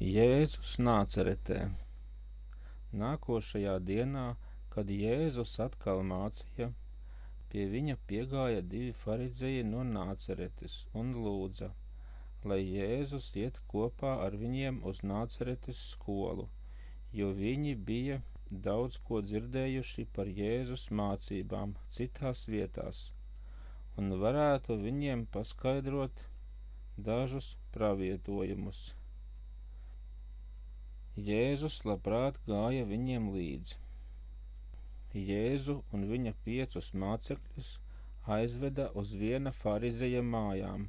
Jēzus Nāceretē. Nākošajā dienā, kad Jēzus atkal mācīja, pie viņa piegāja 2 farizeji no Nāceretes un lūdza, lai Jēzus iet kopā ar viņiem uz Nāceretes skolu, jo viņi bija daudz ko dzirdējuši par Jēzus mācībām citās vietās, un varētu viņiem paskaidrot dažus pravietojumus. Jēzus labprāt gāja viņiem līdzi. Jēzu un viņa 5 mācekļus aizveda uz viena farizeja mājām,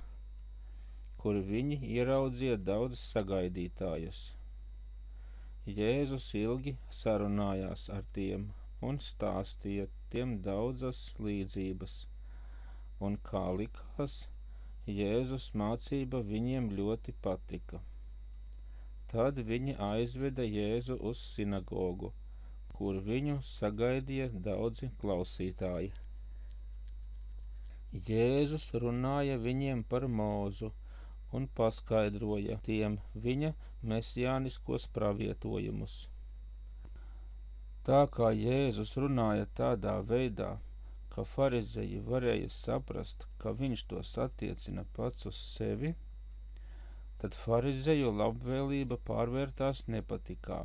kur viņi ieraudzīja daudz sagaidītājus. Jēzus ilgi sarunājās ar tiem un stāstīja tiem daudzas līdzības, un kā likās, Jēzus mācība viņiem ļoti patika. Tad viņi aizveda Jēzu uz sinagogu, kur viņu sagaidīja daudzi klausītāji. Jēzus runāja viņiem par Mūzu un paskaidroja tiem viņa mesijāniskos pravietojumus. Tā kā Jēzus runāja tādā veidā, ka farizeji varēja saprast, ka viņš tos attiecina pats uz sevi, tad farizeju labvēlība pārvērtās nepatikā.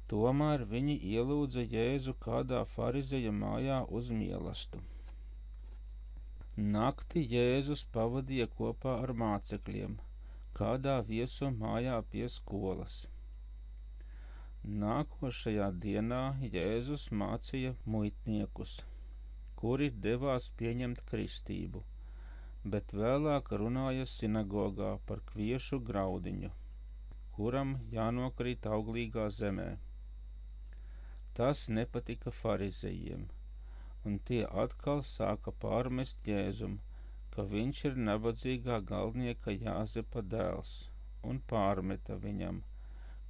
Tomēr viņi ielūdza Jēzu kādā farizeja mājā uz mielastu. Nakti Jēzus pavadīja kopā ar mācekļiem, kādā viesu mājā pie skolas. Nākošajā dienā Jēzus mācīja muitniekus, kuri devās pieņemt kristību, bet vēlāk runāja sinagogā par kviešu graudiņu, kuram jānokrīt auglīgā zemē. Tas nepatika farizejiem, un tie atkal sāka pārmest Jēzum, ka viņš ir nabadzīgā galdnieka Jāzepa dēls, un pārmeta viņam,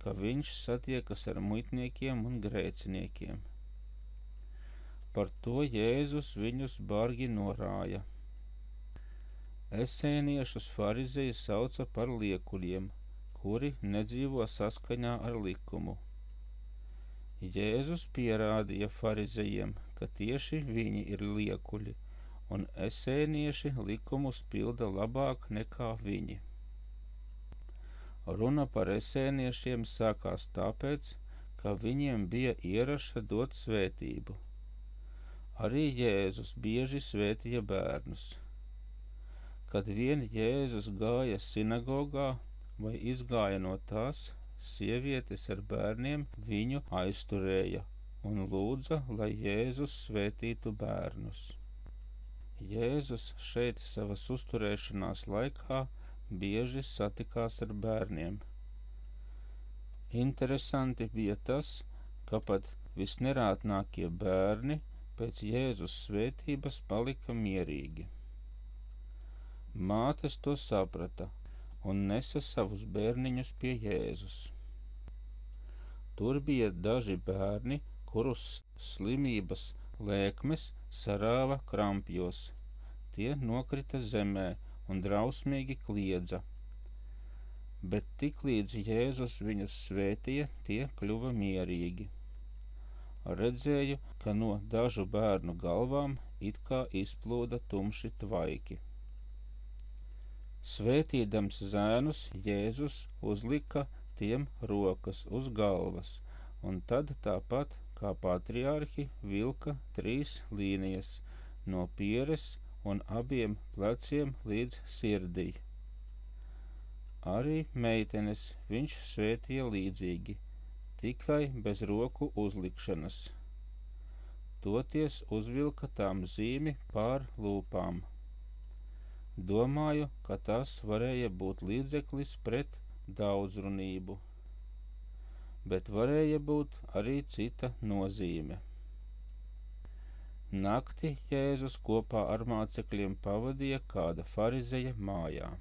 ka viņš satiekas ar muitniekiem un grēciniekiem. Par to Jēzus viņus bargi norāja. Esēniešus farizeji sauca par liekuļiem, kuri nedzīvo saskaņā ar likumu. Jēzus pierādīja farizejiem, ka tieši viņi ir liekuļi, un esēnieši likumus pilda labāk nekā viņi. Runa par esēniešiem sākās tāpēc, ka viņiem bija ieraša dot svētību. Arī Jēzus bieži svētīja bērnus. Kad vien Jēzus gāja sinagogā vai izgāja no tās, sievietes ar bērniem viņu aizturēja un lūdza, lai Jēzus svētītu bērnus. Jēzus šeit savas uzturēšanās laikā bieži satikās ar bērniem. Interesanti bija tas, ka pat visnerātnākie bērni pēc Jēzus svētības palika mierīgi. Mātes to saprata un nesa savus bērniņus pie Jēzus. Tur bija daži bērni, kurus slimības lēkmes sarāva krampjos. Tie nokrita zemē un drausmīgi kliedza. Bet tiklīdz Jēzus viņus svētīja, tie kļuva mierīgi. Redzēju, ka no dažu bērnu galvām it kā izplūda tumši tvaiki. Svētīdams zēnus, Jēzus uzlika tiem rokas uz galvas, un tad tāpat kā patriārhi vilka 3 līnijas no pieres un abiem pleciem līdz sirdī. Arī meitenes viņš svētīja līdzīgi, tikai bez roku uzlikšanas. Toties uzvilka tām zīmi pār lūpām. Domāju, ka tas varēja būt līdzeklis pret daudzrunību, bet varēja būt arī cita nozīme. Nakti Jēzus kopā ar mācekļiem pavadīja kāda farizeja mājā.